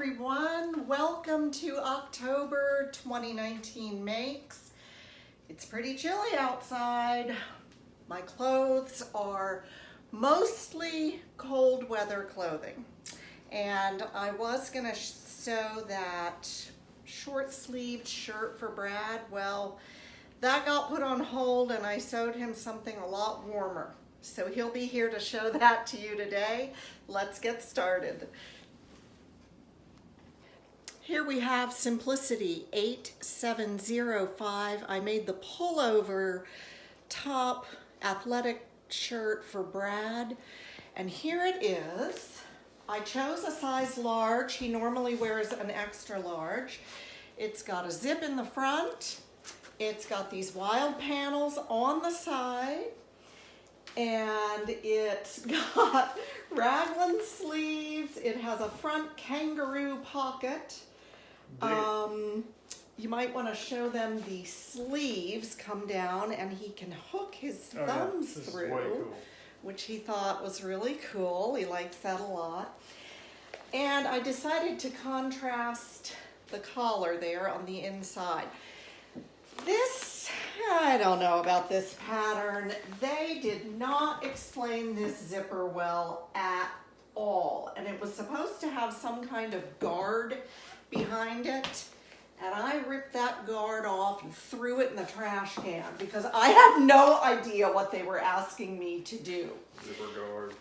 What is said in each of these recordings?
everyone. Welcome to October 2019 Makes. It's pretty chilly outside. My clothes are mostly cold weather clothing. And I was gonna sew that short-sleeved shirt for Brad. Well, that got put on hold and I sewed him something a lot warmer. So he'll be here to show that to you today. Let's get started. Here we have Simplicity 8705. I made the pullover top athletic shirt for Brad. And here it is. I chose a size large. He normally wears an extra large. It's got a zip in the front. It's got these wild panels on the side. And it's got raglan sleeves. It has a front kangaroo pocket. You might want to show them the sleeves come down and he can hook his thumbs through, cool. Which he thought was really cool. He likes that a lot. And I decided to contrast the collar there on the inside. This, I don't know about this pattern. They did not explain this zipper well at all. And it was supposed to have some kind of guard behind it. And I ripped that guard off and threw it in the trash can because I had no idea what they were asking me to do. Zipper guard.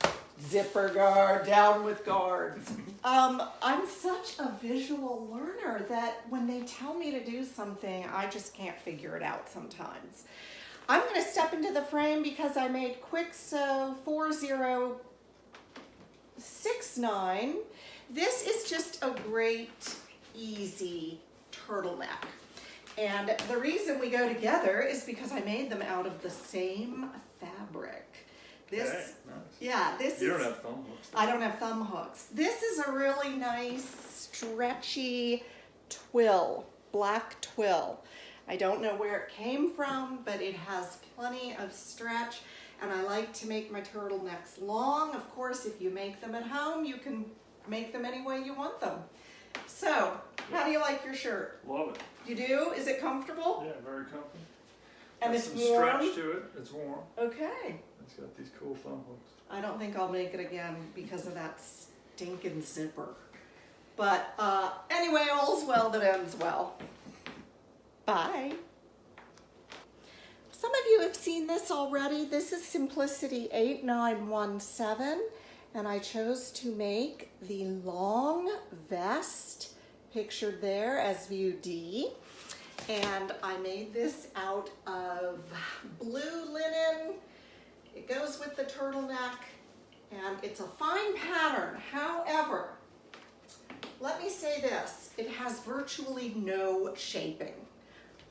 Zipper guard, down with guards. I'm such a visual learner that when they tell me to do something, I just can't figure it out sometimes. I'm going to step into the frame because I made Kwik Sew 4069. This is just a great, easy turtleneck. And the reason we go together is because I made them out of the same fabric. This, okay, nice. Yeah, this you is. don't have thumb hooks. I don't have thumb hooks. This is a really nice, stretchy twill, black twill. I don't know where it came from, but it has plenty of stretch, and I like to make my turtlenecks long. Of course, if you make them at home, you can make them any way you want them. So, how do you like your shirt? Love it. You do? Is it comfortable? Yeah, very comfy. And Got it's some warm? stretch to it. It's warm. Okay. It's got these cool thumb hooks. I don't think I'll make it again because of that stinking zipper. But anyway, all's well that ends well. Bye. Some of you have seen this already. This is Simplicity 8917, and I chose to make the long vest pictured there as view D. And I made this out of blue linen. It goes with the turtleneck, and it's a fine pattern. However, let me say this, it has virtually no shaping.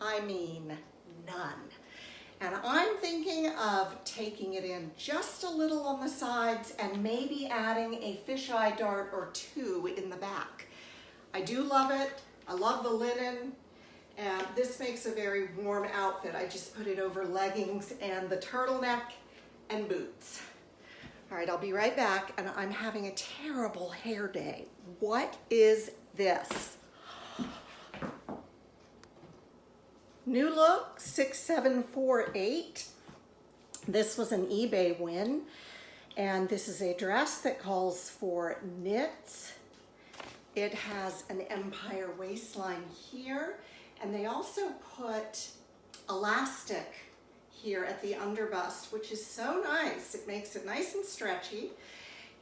I mean, none. And I'm thinking of taking it in just a little on the sides and maybe adding a fisheye dart or two in the back. I do love it. I love the linen. And this makes a very warm outfit. I just put it over leggings and the turtleneck and boots. All right, I'll be right back, and I'm having a terrible hair day. What is this? New Look 6748. This was an eBay win, and this is a dress that calls for knits. It has an empire waistline here, and they also put elastic here at the underbust, which is so nice. It makes it nice and stretchy.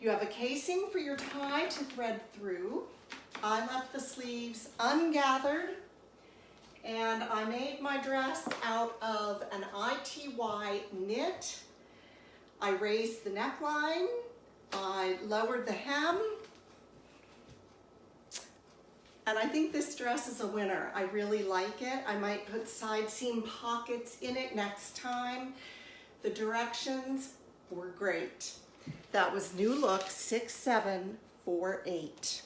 You have a casing for your tie to thread through. I left the sleeves ungathered, and I made my dress out of an ITY knit. I raised the neckline, I lowered the hem, and I think this dress is a winner. I really like it. I might put side seam pockets in it next time. The directions were great. That was New Look 6748.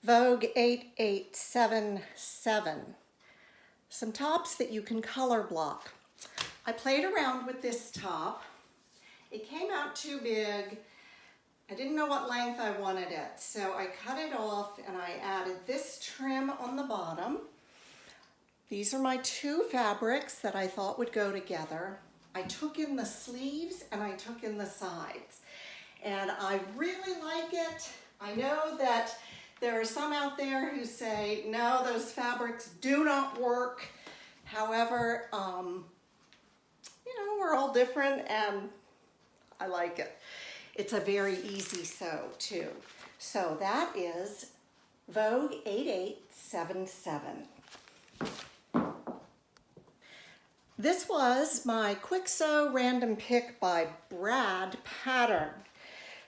Vogue 8877. Some tops that you can color block. I played around with this top. It came out too big. I didn't know what length I wanted it, so I cut it off and I added this trim on the bottom. These are my two fabrics that I thought would go together. I took in the sleeves and I took in the sides, and I really like it. I know that there are some out there who say, no, those fabrics do not work. However, you know, we're all different and I like it. It's a very easy sew too. So that is Vogue 8877. This was my Kwik Sew random pick by Brad pattern.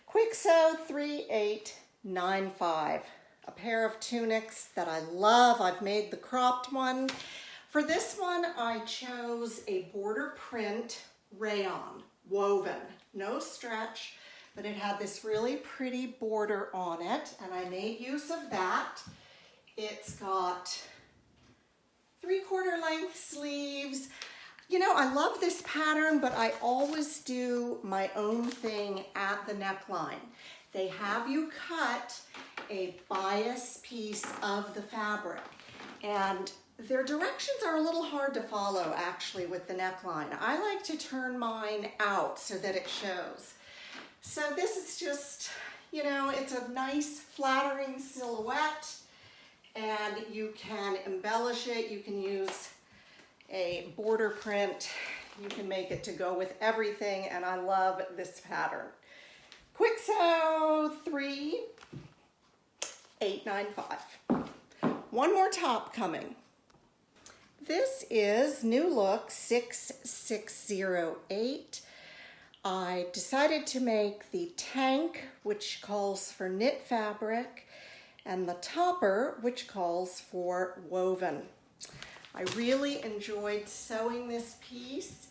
Kwik Sew 3895. A pair of tunics that I love. I've made the cropped one. For this one, I chose a border print rayon, woven, no stretch, but it had this really pretty border on it, and I made use of that. It's got 3/4 length sleeves. You know, I love this pattern, but I always do my own thing at the neckline. They have you cut a bias piece of the fabric, and their directions are a little hard to follow actually with the neckline. I like to turn mine out so that it shows. So this is just, you know, it's a nice flattering silhouette, and you can embellish it. You can use a border print. You can make it to go with everything, and I love this pattern. Kwik Sew 3895. One more top coming. This is New Look 6608. I decided to make the tank, which calls for knit fabric, and the topper, which calls for woven. I really enjoyed sewing this piece.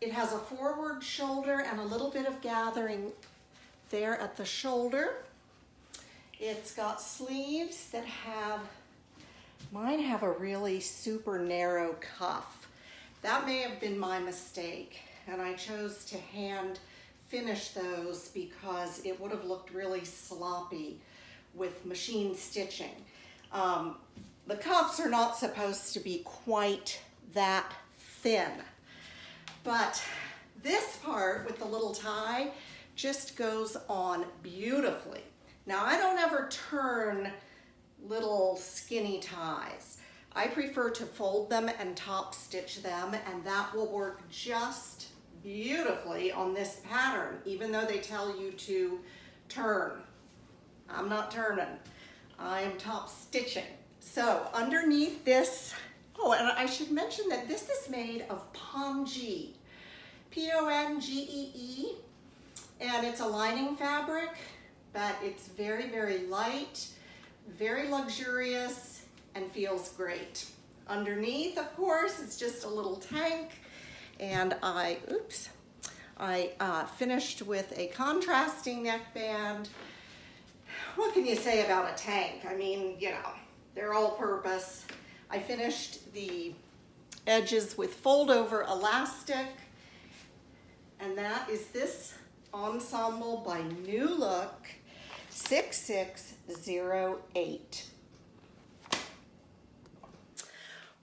It has a forward shoulder and a little bit of gathering there at the shoulder. It's got sleeves that mine have a really super narrow cuff. That may have been my mistake, and I chose to hand finish those because it would have looked really sloppy with machine stitching. The cuffs are not supposed to be quite that thin, but this part with the little tie just goes on beautifully. Now, I don't ever turn little skinny ties. I prefer to fold them and top stitch them, and that will work just beautifully on this pattern, even though they tell you to turn. I'm not turning. I am top stitching. So underneath this, oh, and I should mention that this is made of pongee, P-O-N-G-E-E, and it's a lining fabric, but it's very, very light, very luxurious, and feels great. Underneath, of course, it's just a little tank, and I finished with a contrasting neckband. What can you say about a tank? I mean, you know, they're all purpose. I finished the edges with fold over elastic, and that is this ensemble by New Look 6608.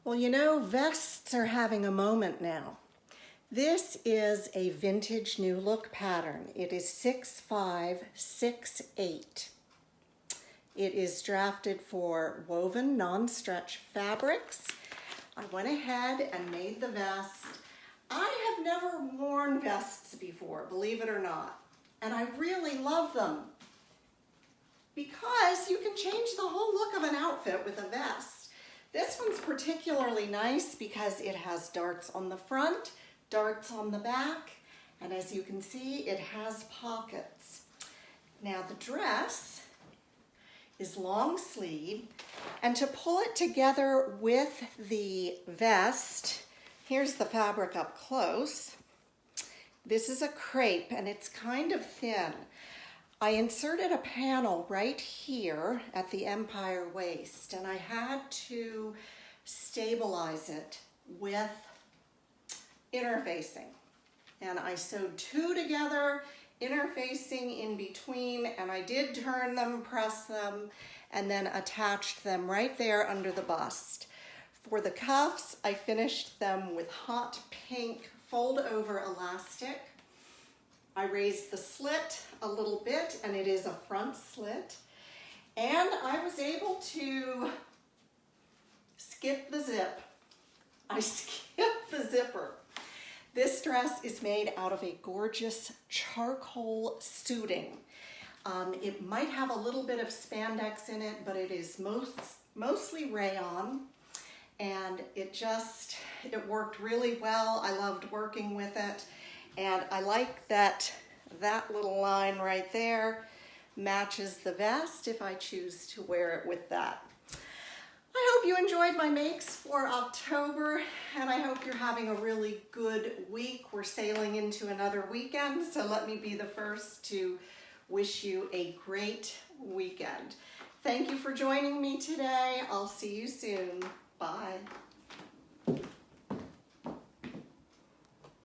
Well, you know, vests are having a moment now. This is a vintage New Look pattern. It is 6568. It is drafted for woven non-stretch fabrics. I went ahead and made the vest. I have never worn vests before, believe it or not, and I really love them because you can change the whole look of an outfit with a vest. This one's particularly nice because it has darts on the front, darts on the back, and as you can see, it has pockets. Now the dress is long sleeve, and to pull it together with the vest, here's the fabric up close. This is a crepe, and it's kind of thin. I inserted a panel right here at the empire waist, and I had to stabilize it with interfacing. And I sewed two together interfacing in between, and I did turn them, press them, and then attached them right there under the bust. For the cuffs, I finished them with hot pink fold over elastic. I raised the slit a little bit, and it is a front slit. And I was able to skip the zip. I skipped the zipper. This dress is made out of a gorgeous charcoal suiting. It might have a little bit of spandex in it, but it is mostly rayon. And it worked really well. I loved working with it. And I like that little line right there matches the vest if I choose to wear it with that. I hope you enjoyed my makes for October, and I hope you're having a really good week. We're sailing into another weekend, so let me be the first to wish you a great weekend. Thank you for joining me today. I'll see you soon. Bye.